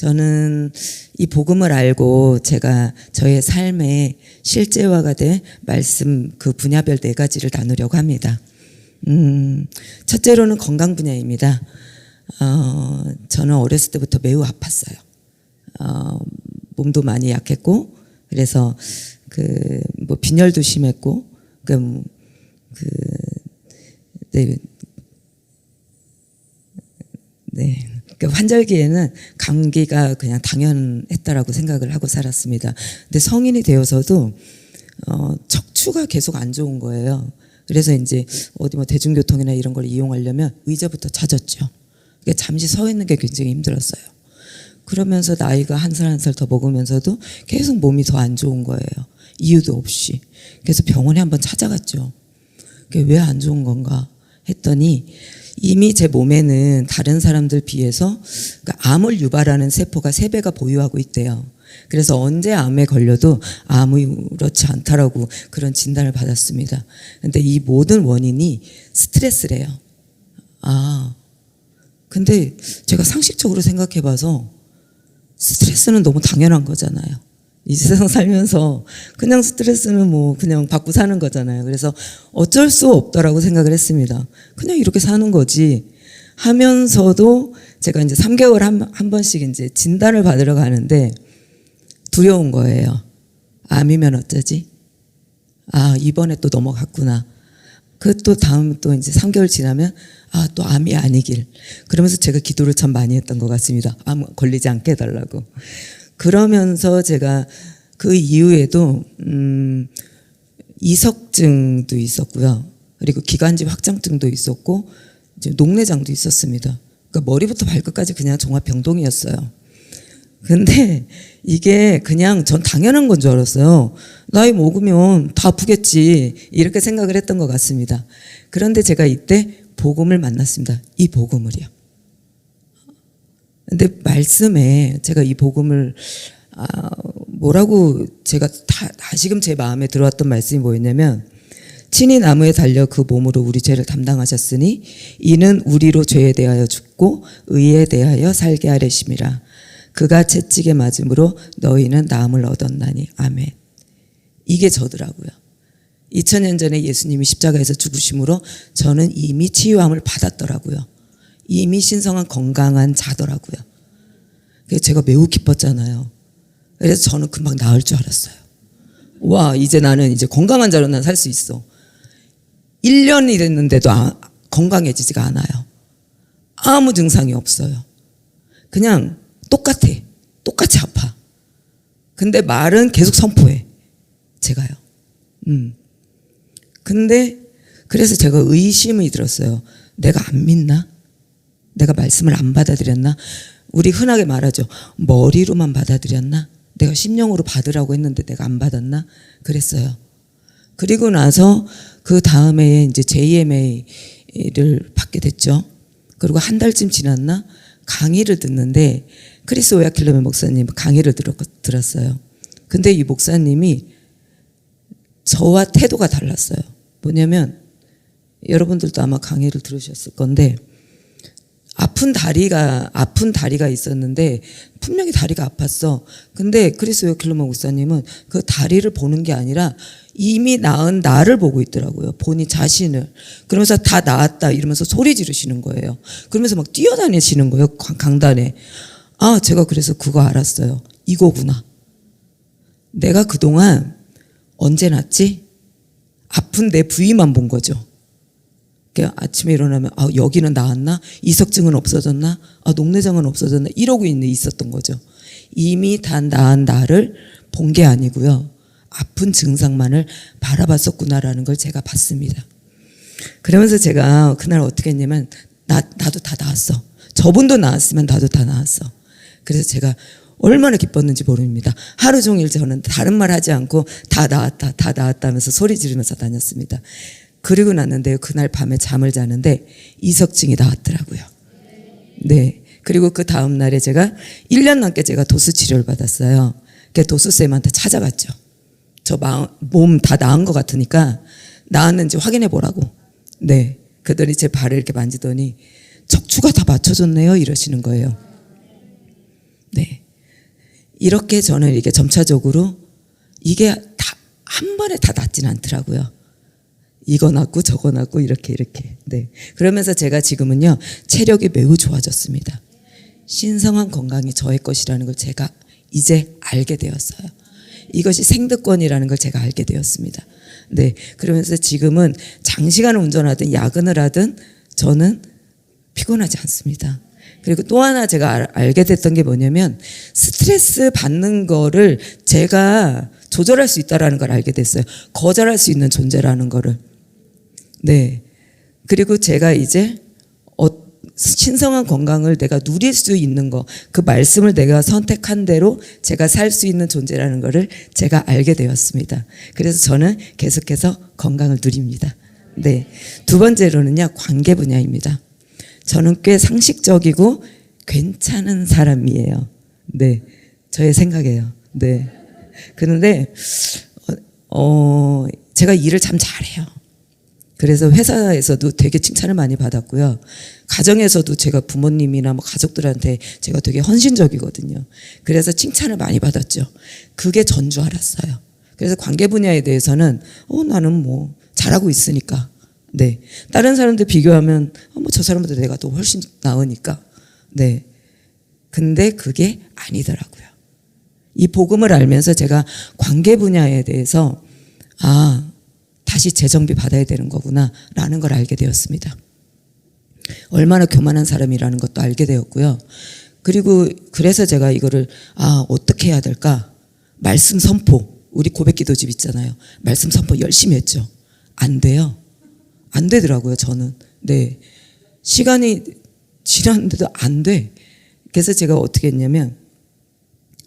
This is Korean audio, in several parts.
저는 이 복음을 알고 제가 저의 삶의 실제화가 된 말씀 그 분야별 4가지를 나누려고 합니다. 첫째로는 건강 분야입니다. 저는 어렸을 때부터 매우 아팠어요. 몸도 많이 약했고, 그래서 뭐 빈혈도 심했고, 환절기에는 감기가 그냥 당연했다라고 생각을 하고 살았습니다. 근데 성인이 되어서도 척추가 계속 안 좋은 거예요. 그래서 이제 어디 뭐 대중교통이나 이런 걸 이용하려면 의자부터 찾았죠. 그러니까 잠시 서 있는 게 굉장히 힘들었어요. 그러면서 나이가 한 살 한 살 더 먹으면서도 계속 몸이 더 안 좋은 거예요. 이유도 없이. 그래서 병원에 한번 찾아갔죠. 왜 안 좋은 건가 했더니 이미 제 몸에는 다른 사람들 비해서 암을 유발하는 세포가 3배가 보유하고 있대요. 그래서 언제 암에 걸려도 아무렇지 않다라고 그런 진단을 받았습니다. 근데 이 모든 원인이 스트레스래요. 근데 제가 상식적으로 생각해봐서 스트레스는 너무 당연한 거잖아요. 이 세상 살면서 그냥 스트레스는 뭐 그냥 받고 사는 거잖아요. 그래서 어쩔 수 없다라고 생각을 했습니다. 그냥 이렇게 사는 거지 하면서도 제가 이제 3개월 한 번씩 이제 진단을 받으러 가는데 두려운 거예요. 암이면 어쩌지? 이번에 또 넘어갔구나. 또 다음 또 이제 3개월 지나면 또 암이 아니길. 그러면서 제가 기도를 참 많이 했던 것 같습니다. 암 걸리지 않게 해달라고. 그러면서 제가 그 이후에도 이석증도 있었고요. 그리고 기관지 확장증도 있었고 이제 녹내장도 있었습니다. 그러니까 머리부터 발끝까지 그냥 종합병동이었어요. 근데 이게 그냥 전 당연한 건 줄 알았어요. 나이 먹으면 다 아프겠지 이렇게 생각을 했던 것 같습니다. 그런데 제가 이때 복음을 만났습니다. 이 복음을요. 근데 말씀에 제가 이 복음을 뭐라고 제가 다시금 제 마음에 들어왔던 말씀이 뭐였냐면 친히 나무에 달려 그 몸으로 우리 죄를 담당하셨으니 이는 우리로 죄에 대하여 죽고 의에 대하여 살게 하려심이라. 그가 채찍에 맞음으로 너희는 나음을 얻었나니. 아멘. 이게 저더라고요. 2000년 전에 예수님이 십자가에서 죽으심으로 저는 이미 치유함을 받았더라고요. 이미 신성한 건강한 자더라고요. 그래서 제가 매우 기뻤잖아요. 그래서 저는 금방 나을 줄 알았어요. 와, 이제 나는 이제 건강한 자로 난 살 수 있어. 1년이 됐는데도 건강해지지가 않아요. 아무 증상이 없어요. 그냥 똑같아. 똑같이 아파. 근데 말은 계속 선포해. 제가요. 근데 그래서 제가 의심이 들었어요. 내가 안 믿나? 내가 말씀을 안 받아들였나? 우리 흔하게 말하죠. 머리로만 받아들였나? 내가 심령으로 받으라고 했는데 내가 안 받았나? 그랬어요. 그리고 나서 그 다음에 이제 JMA를 받게 됐죠. 그리고 한 달쯤 지났나? 강의를 듣는데 크리스 오야킬러메 목사님 강의를 들었어요. 근데 이 목사님이 저와 태도가 달랐어요. 뭐냐면 여러분들도 아마 강의를 들으셨을 건데 아픈 다리가 있었는데 분명히 다리가 아팠어. 근데 크리스 오야킬러메 목사님은 그 다리를 보는 게 아니라 이미 나은 나를 보고 있더라고요. 본인 자신을. 그러면서 다 나았다 이러면서 소리 지르시는 거예요. 그러면서 막 뛰어다니시는 거예요. 강단에. 제가 그래서 그거 알았어요. 이거구나. 내가 그동안 언제 났지? 아픈 내 부위만 본 거죠. 아침에 일어나면 여기는 나았나? 이석증은 없어졌나? 녹내장은 없어졌나? 이러고 있었던 거죠. 이미 다 나은 나를 본 게 아니고요. 아픈 증상만을 바라봤었구나라는 걸 제가 봤습니다. 그러면서 제가 그날 어떻게 했냐면 나도 다 나았어. 저분도 나았으면 나도 다 나았어. 그래서 제가 얼마나 기뻤는지 모릅니다. 하루 종일 저는 다른 말 하지 않고 다 나았다 다 나았다 하면서 소리 지르면서 다녔습니다. 그리고 났는데요. 그날 밤에 잠을 자는데 이석증이 나왔더라고요. 네. 그리고 그 다음 날에 제가 1년 넘게 제가 도수 치료를 받았어요. 그러니까 도수쌤한테 찾아갔죠. 저 몸 다 나은 것 같으니까 나았는지 확인해 보라고. 네. 그러더니 제 발을 이렇게 만지더니 척추가 다 맞춰졌네요. 이러시는 거예요. 네. 이렇게 저는 이게 점차적으로 이게 다 한 번에 다 낫진 않더라고요. 이거 낫고 저거 낫고 이렇게. 네. 그러면서 제가 지금은요, 체력이 매우 좋아졌습니다. 신성한 건강이 저의 것이라는 걸 제가 이제 알게 되었어요. 이것이 생득권이라는 걸 제가 알게 되었습니다. 네. 그러면서 지금은 장시간을 운전하든 야근을 하든 저는 피곤하지 않습니다. 그리고 또 하나 제가 알게 됐던 게 뭐냐면 스트레스 받는 거를 제가 조절할 수 있다라는 걸 알게 됐어요. 거절할 수 있는 존재라는 거를. 네. 그리고 제가 이제 신성한 건강을 내가 누릴 수 있는 거, 그 말씀을 내가 선택한 대로 제가 살 수 있는 존재라는 거를 제가 알게 되었습니다. 그래서 저는 계속해서 건강을 누립니다. 네. 두 번째로는요, 관계 분야입니다. 저는 꽤 상식적이고 괜찮은 사람이에요. 네. 저의 생각이에요. 네. 그런데, 제가 일을 참 잘해요. 그래서 회사에서도 되게 칭찬을 많이 받았고요. 가정에서도 제가 부모님이나 뭐 가족들한테 제가 되게 헌신적이거든요. 그래서 칭찬을 많이 받았죠. 그게 전 줄 알았어요. 그래서 관계 분야에 대해서는, 나는 뭐 잘하고 있으니까. 네. 다른 사람들 비교하면, 뭐 저 사람보다 내가 더 훨씬 나으니까. 네. 근데 그게 아니더라고요. 이 복음을 알면서 제가 관계 분야에 대해서 다시 재정비 받아야 되는 거구나 라는 걸 알게 되었습니다. 얼마나 교만한 사람이라는 것도 알게 되었고요. 그리고 그래서 제가 이거를 어떻게 해야 될까? 말씀 선포. 우리 고백기도집 있잖아요. 말씀 선포 열심히 했죠. 안 돼요. 안 되더라고요, 저는. 네. 시간이 지났는데도 안 돼. 그래서 제가 어떻게 했냐면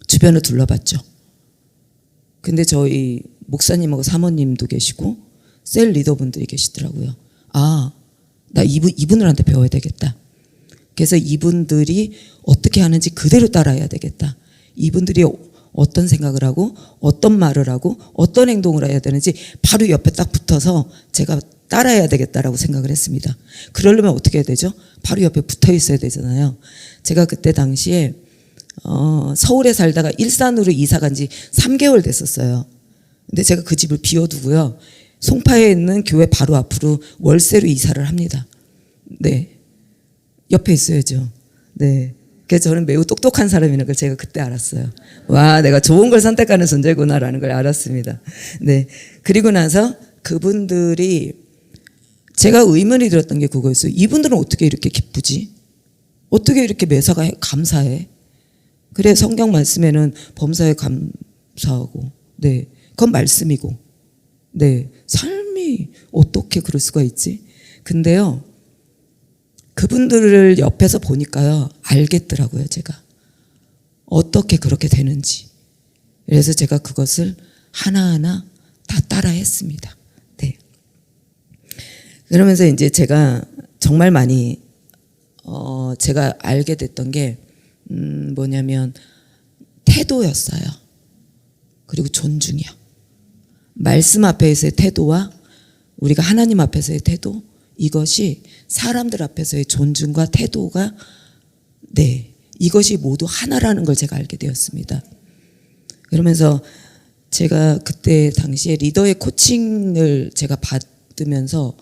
주변을 둘러봤죠. 근데 저희 목사님하고 사모님도 계시고 셀 리더분들이 계시더라고요. 나 이분들한테 배워야 되겠다. 그래서 이분들이 어떻게 하는지 그대로 따라해야 되겠다. 이분들이 어떤 생각을 하고 어떤 말을 하고 어떤 행동을 해야 되는지 바로 옆에 딱 붙어서 제가 따라해야 되겠다라고 생각을 했습니다. 그러려면 어떻게 해야 되죠? 바로 옆에 붙어 있어야 되잖아요. 제가 그때 당시에 서울에 살다가 일산으로 이사 간 지 3개월 됐었어요. 근데 제가 그 집을 비워두고요. 송파에 있는 교회 바로 앞으로 월세로 이사를 합니다. 네. 옆에 있어야죠. 네. 그래서 저는 매우 똑똑한 사람이라는 걸 제가 그때 알았어요. 와, 내가 좋은 걸 선택하는 존재구나라는 걸 알았습니다. 네. 그리고 나서 그분들이 제가 의문이 들었던 게 그거였어요. 이분들은 어떻게 이렇게 기쁘지? 어떻게 이렇게 매사가 감사해? 그래, 성경 말씀에는 범사에 감사하고, 네. 그건 말씀이고, 네. 삶이 어떻게 그럴 수가 있지? 근데요, 그분들을 옆에서 보니까요, 알겠더라고요, 제가. 어떻게 그렇게 되는지. 그래서 제가 그것을 하나하나 다 따라 했습니다. 네. 그러면서 이제 제가 정말 많이, 제가 알게 됐던 게, 뭐냐면, 태도였어요. 그리고 존중이요. 말씀 앞에서의 태도와 우리가 하나님 앞에서의 태도, 이것이 사람들 앞에서의 존중과 태도가, 네, 이것이 모두 하나라는 걸 제가 알게 되었습니다. 그러면서 제가 그때 당시에 리더의 코칭을 제가 받으면서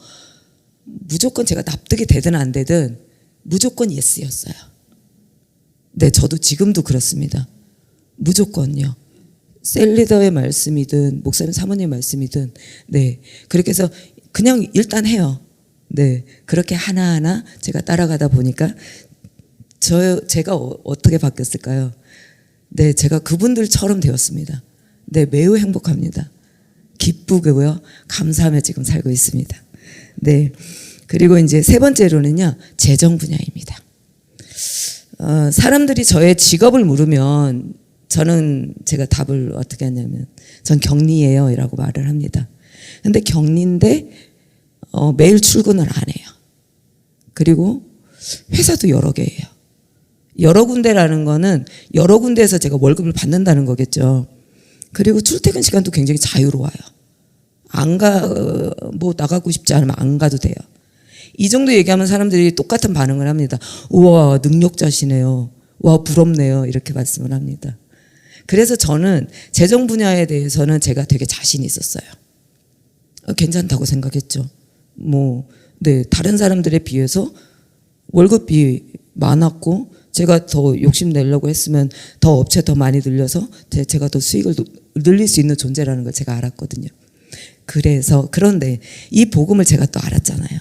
무조건 제가 납득이 되든 안 되든 무조건 예스였어요. 네, 저도 지금도 그렇습니다. 무조건요. 셀리더의 말씀이든 목사님 사모님 말씀이든, 네, 그렇게 해서 그냥 일단 해요. 네, 그렇게 하나하나 제가 따라가다 보니까 제가 어떻게 바뀌었을까요? 네, 제가 그분들처럼 되었습니다. 네, 매우 행복합니다. 기쁘고요, 감사하며 지금 살고 있습니다. 네, 그리고 이제 세 번째로는요, 재정 분야입니다. 사람들이 저의 직업을 물으면 저는 제가 답을 어떻게 하냐면 전 격리예요 이라고 말을 합니다. 근데 격리인데 매일 출근을 안 해요. 그리고 회사도 여러 개예요. 여러 군데라는 거는 여러 군데에서 제가 월급을 받는다는 거겠죠. 그리고 출퇴근 시간도 굉장히 자유로워요. 뭐 나가고 싶지 않으면 안 가도 돼요. 이 정도 얘기하면 사람들이 똑같은 반응을 합니다. 우와, 능력자시네요. 와, 부럽네요. 이렇게 말씀을 합니다. 그래서 저는 재정 분야에 대해서는 제가 되게 자신이 있었어요. 괜찮다고 생각했죠. 네, 다른 사람들에 비해서 월급이 많았고 제가 더 욕심내려고 했으면 더 업체 더 많이 늘려서 제가 더 수익을 늘릴 수 있는 존재라는 걸 제가 알았거든요. 그런데 이 복음을 제가 또 알았잖아요.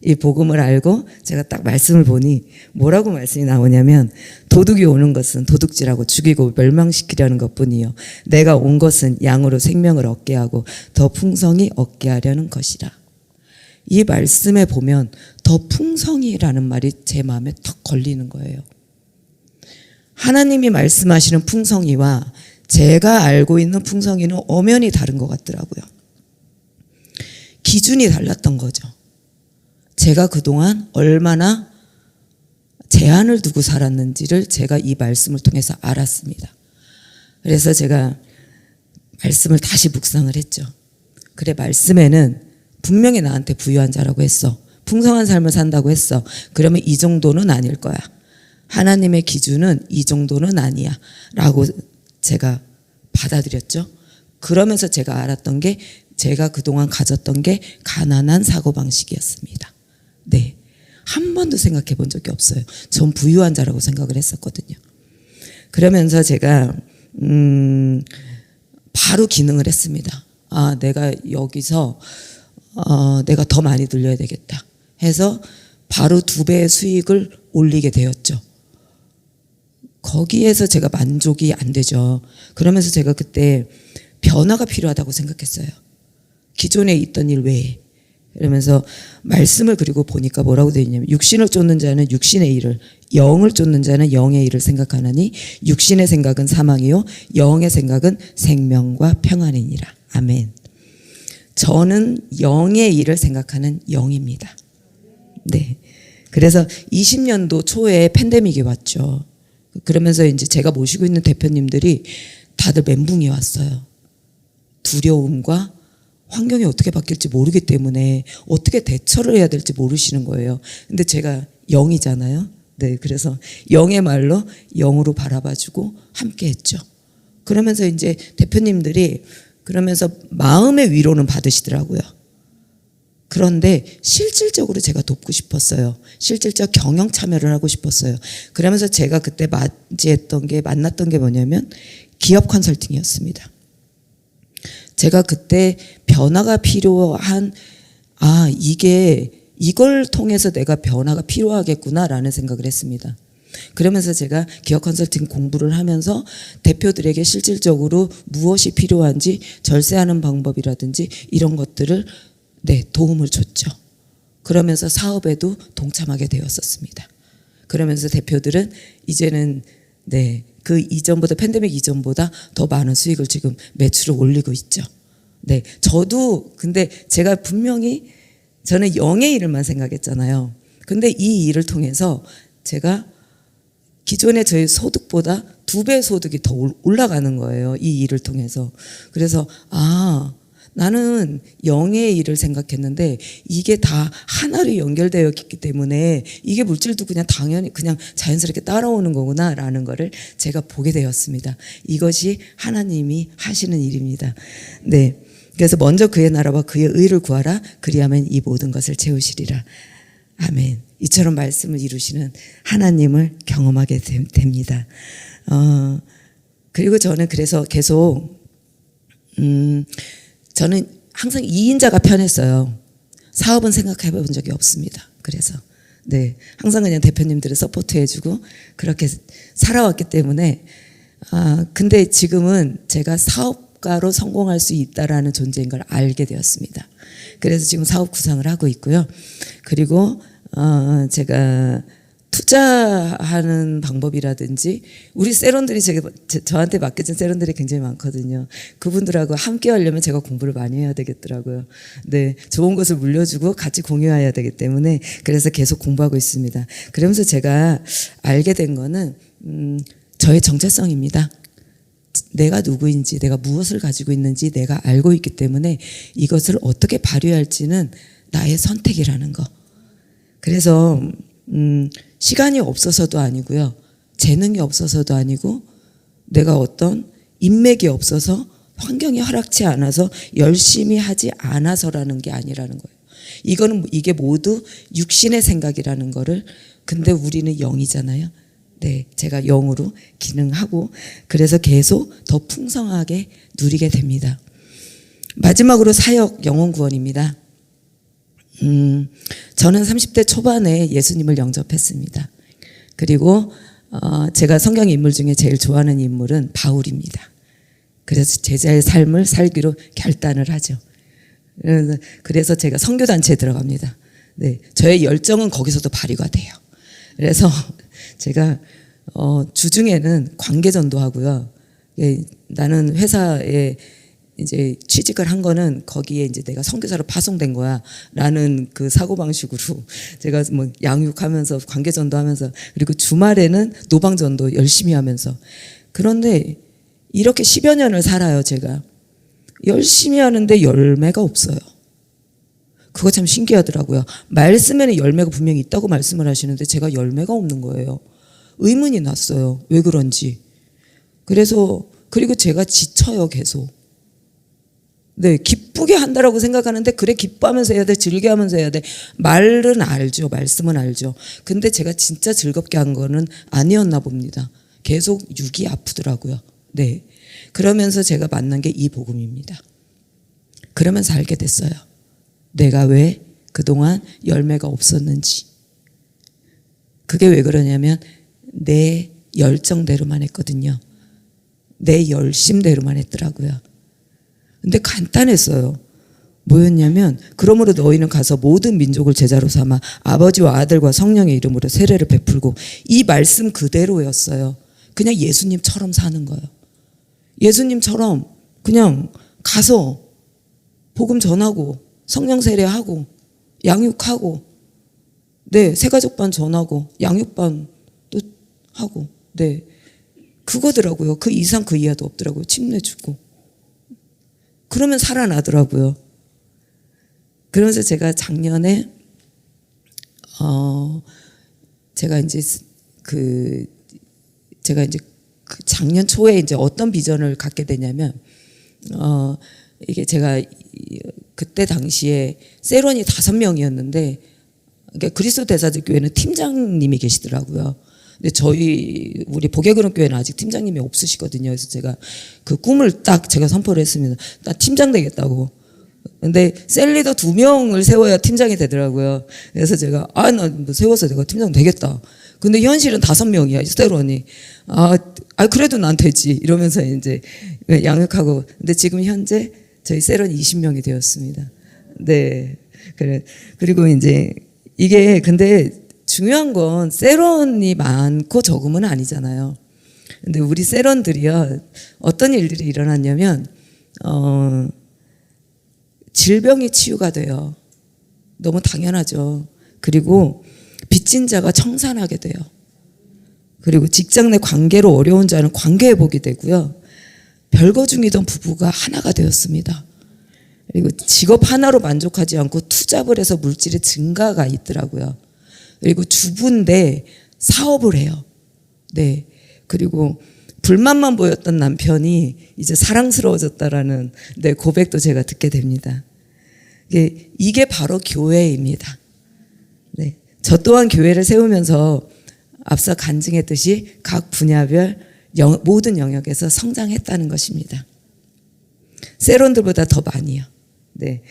이 복음을 알고 제가 딱 말씀을 보니 뭐라고 말씀이 나오냐면 도둑이 오는 것은 도둑질하고 죽이고 멸망시키려는 것뿐이요 내가 온 것은 양으로 생명을 얻게 하고 더 풍성히 얻게 하려는 것이라. 이 말씀에 보면 더 풍성이라는 말이 제 마음에 턱 걸리는 거예요. 하나님이 말씀하시는 풍성이와 제가 알고 있는 풍성이는 엄연히 다른 것 같더라고요. 기준이 달랐던 거죠. 제가 그동안 얼마나 제한을 두고 살았는지를 제가 이 말씀을 통해서 알았습니다. 그래서 제가 말씀을 다시 묵상을 했죠. 그래, 말씀에는 분명히 나한테 부유한 자라고 했어. 풍성한 삶을 산다고 했어. 그러면 이 정도는 아닐 거야. 하나님의 기준은 이 정도는 아니야 라고 제가 받아들였죠. 그러면서 제가 알았던 게 제가 그동안 가졌던 게 가난한 사고방식이었습니다. 네, 한 번도 생각해 본 적이 없어요. 전 부유한 자라고 생각을 했었거든요. 그러면서 제가 바로 기능을 했습니다. 내가 여기서 내가 더 많이 늘려야 되겠다 해서 바로 2배의 수익을 올리게 되었죠. 거기에서 제가 만족이 안 되죠. 그러면서 제가 그때 변화가 필요하다고 생각했어요. 기존에 있던 일 외에. 그러면서 말씀을 그리고 보니까 뭐라고 되어 있냐면 육신을 쫓는 자는 육신의 일을, 영을 쫓는 자는 영의 일을 생각하나니 육신의 생각은 사망이요 영의 생각은 생명과 평안이니라. 아멘. 저는 영의 일을 생각하는 영입니다. 네. 그래서 20년도 초에 팬데믹이 왔죠. 그러면서 이제 제가 모시고 있는 대표님들이 다들 멘붕이 왔어요. 두려움과 환경이 어떻게 바뀔지 모르기 때문에 어떻게 대처를 해야 될지 모르시는 거예요. 근데 제가 영이잖아요. 네, 그래서 영의 말로 영으로 바라봐주고 함께 했죠. 그러면서 이제 대표님들이 그러면서 마음의 위로는 받으시더라고요. 그런데 실질적으로 제가 돕고 싶었어요. 실질적 경영 참여를 하고 싶었어요. 그러면서 제가 그때 만났던 게 뭐냐면 기업 컨설팅이었습니다. 제가 그때 변화가 필요한 이걸 통해서 내가 변화가 필요하겠구나라는 생각을 했습니다. 그러면서 제가 기업 컨설팅 공부를 하면서 대표들에게 실질적으로 무엇이 필요한지 절세하는 방법이라든지 이런 것들을 도움을 줬죠. 그러면서 사업에도 동참하게 되었었습니다. 그러면서 대표들은 이제는 그 이전보다 팬데믹 이전보다 더 많은 수익을 지금 매출을 올리고 있죠. 네, 저도 근데 제가 분명히 저는 영의 일을만 생각했잖아요. 근데 이 일을 통해서 제가 기존의 저희 소득보다 2배 소득이 더 올라가는 거예요. 이 일을 통해서. 그래서 나는 영의 일을 생각했는데 이게 다 하나로 연결되어 있기 때문에 이게 물질도 그냥 당연히 그냥 자연스럽게 따라오는 거구나라는 거를 제가 보게 되었습니다. 이것이 하나님이 하시는 일입니다. 네, 그래서 먼저 그의 나라와 그의 의를 구하라. 그리하면 이 모든 것을 채우시리라. 아멘. 이처럼 말씀을 이루시는 하나님을 경험하게 됩니다. 그리고 저는 그래서 계속 저는 항상 2인자가 편했어요. 사업은 생각해 본 적이 없습니다. 그래서 항상 그냥 대표님들을 서포트해주고 그렇게 살아왔기 때문에 근데 지금은 제가 사업가로 성공할 수 있다라는 존재인 걸 알게 되었습니다. 그래서 지금 사업 구상을 하고 있고요. 그리고 제가 투자하는 방법이라든지 우리 세론들이 저한테 맡겨진 세론들이 굉장히 많거든요. 그분들하고 함께 하려면 제가 공부를 많이 해야 되겠더라고요. 네, 좋은 것을 물려주고 같이 공유해야 되기 때문에 그래서 계속 공부하고 있습니다. 그러면서 제가 알게 된 거는 저의 정체성입니다. 내가 누구인지, 내가 무엇을 가지고 있는지 내가 알고 있기 때문에 이것을 어떻게 발휘할지는 나의 선택이라는 거. 그래서 시간이 없어서도 아니고요. 재능이 없어서도 아니고 내가 어떤 인맥이 없어서 환경이 허락치 않아서 열심히 하지 않아서라는 게 아니라는 거예요. 이게 모두 육신의 생각이라는 거를, 근데 우리는 영이잖아요. 네, 제가 영으로 기능하고 그래서 계속 더 풍성하게 누리게 됩니다. 마지막으로 사역 영혼 구원입니다. 저는 30대 초반에 예수님을 영접했습니다. 그리고 제가 성경 인물 중에 제일 좋아하는 인물은 바울입니다. 그래서 제자의 삶을 살기로 결단을 하죠. 그래서 제가 선교단체에 들어갑니다. 네, 저의 열정은 거기서도 발휘가 돼요. 그래서 제가 주중에는 관계전도 하고요. 예, 나는 회사에 이제 취직을 한 거는 거기에 이제 내가 선교사로 파송된 거야라는 그 사고방식으로 제가 뭐 양육하면서 관계전도 하면서, 그리고 주말에는 노방전도 열심히 하면서, 그런데 이렇게 10여 년을 살아요. 제가 열심히 하는데 열매가 없어요. 그거 참 신기하더라고요. 말씀에는 열매가 분명히 있다고 말씀을 하시는데 제가 열매가 없는 거예요. 의문이 났어요. 왜 그런지. 그리고 제가 지쳐요, 계속. 네, 기쁘게 한다라고 생각하는데, 그래, 기뻐하면서 해야 돼, 즐겨하면서 해야 돼. 말은 알죠, 말씀은 알죠. 근데 제가 진짜 즐겁게 한 거는 아니었나 봅니다. 계속 육이 아프더라고요. 네, 그러면서 제가 만난 게 이 복음입니다. 그러면서 알게 됐어요. 내가 왜 그동안 열매가 없었는지. 그게 왜 그러냐면 내 열정대로만 했거든요. 내 열심대로만 했더라고요. 근데 간단했어요. 뭐였냐면, 그러므로 너희는 가서 모든 민족을 제자로 삼아 아버지와 아들과 성령의 이름으로 세례를 베풀고, 이 말씀 그대로였어요. 그냥 예수님처럼 사는 거예요. 예수님처럼 그냥 가서 복음 전하고 성령 세례하고 양육하고, 네, 새가족반 전하고 양육반 또 하고, 네, 그거더라고요. 그 이상 그 이하도 없더라고요. 침 내주고. 그러면 살아나더라고요. 그러면서 제가 작년에 제가 이제 그 작년 초에 이제 어떤 비전을 갖게 되냐면, 이게 제가 그때 당시에 세론이 5명이었는데, 그러니까 그리스도 대사들교회는 팀장님이 계시더라고요. 근데 우리 복외그룹교회는 아직 팀장님이 없으시거든요. 그래서 제가 그 꿈을 딱 제가 선포를 했습니다. 나 팀장 되겠다고. 근데 셀리더 2명을 세워야 팀장이 되더라고요. 그래서 제가 나 뭐 세워서 내가 팀장 되겠다. 근데 현실은 5명이야, 세론이. 그래도 난 되지. 이러면서 이제 양육하고. 근데 지금 현재 저희 세론이 20명이 되었습니다. 네. 그리고 이제 이게, 근데 중요한 건 세론이 많고 적음은 아니잖아요. 근데 우리 세론들이요, 어떤 일들이 일어났냐면, 질병이 치유가 돼요. 너무 당연하죠. 그리고 빚진 자가 청산하게 돼요. 그리고 직장 내 관계로 어려운 자는 관계 회복이 되고요. 별거 중이던 부부가 하나가 되었습니다. 그리고 직업 하나로 만족하지 않고 투잡을 해서 물질의 증가가 있더라고요. 그리고 주부인데 사업을 해요. 네. 그리고 불만만 보였던 남편이 이제 사랑스러워졌다라는, 네, 고백도 제가 듣게 됩니다. 이게 바로 교회입니다. 네. 저 또한 교회를 세우면서 앞서 간증했듯이 각 분야별 모든 영역에서 성장했다는 것입니다. 세론들보다 더 많이요. 네.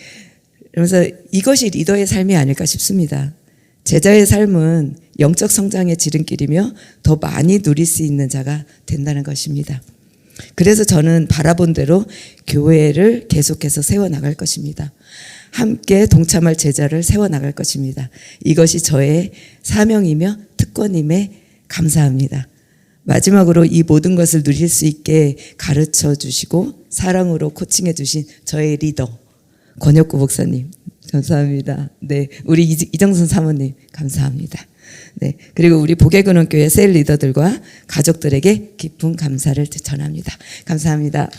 그래서 이것이 리더의 삶이 아닐까 싶습니다. 제자의 삶은 영적 성장의 지름길이며 더 많이 누릴 수 있는 자가 된다는 것입니다. 그래서 저는 바라본 대로 교회를 계속해서 세워나갈 것입니다. 함께 동참할 제자를 세워나갈 것입니다. 이것이 저의 사명이며 특권임에 감사합니다. 마지막으로 이 모든 것을 누릴 수 있게 가르쳐 주시고 사랑으로 코칭해 주신 저의 리더 권혁구 목사님 감사합니다. 네, 우리 이정순 사모님 감사합니다. 네, 그리고 우리 복외근원교회 셀 리더들과 가족들에게 깊은 감사를 전합니다. 감사합니다.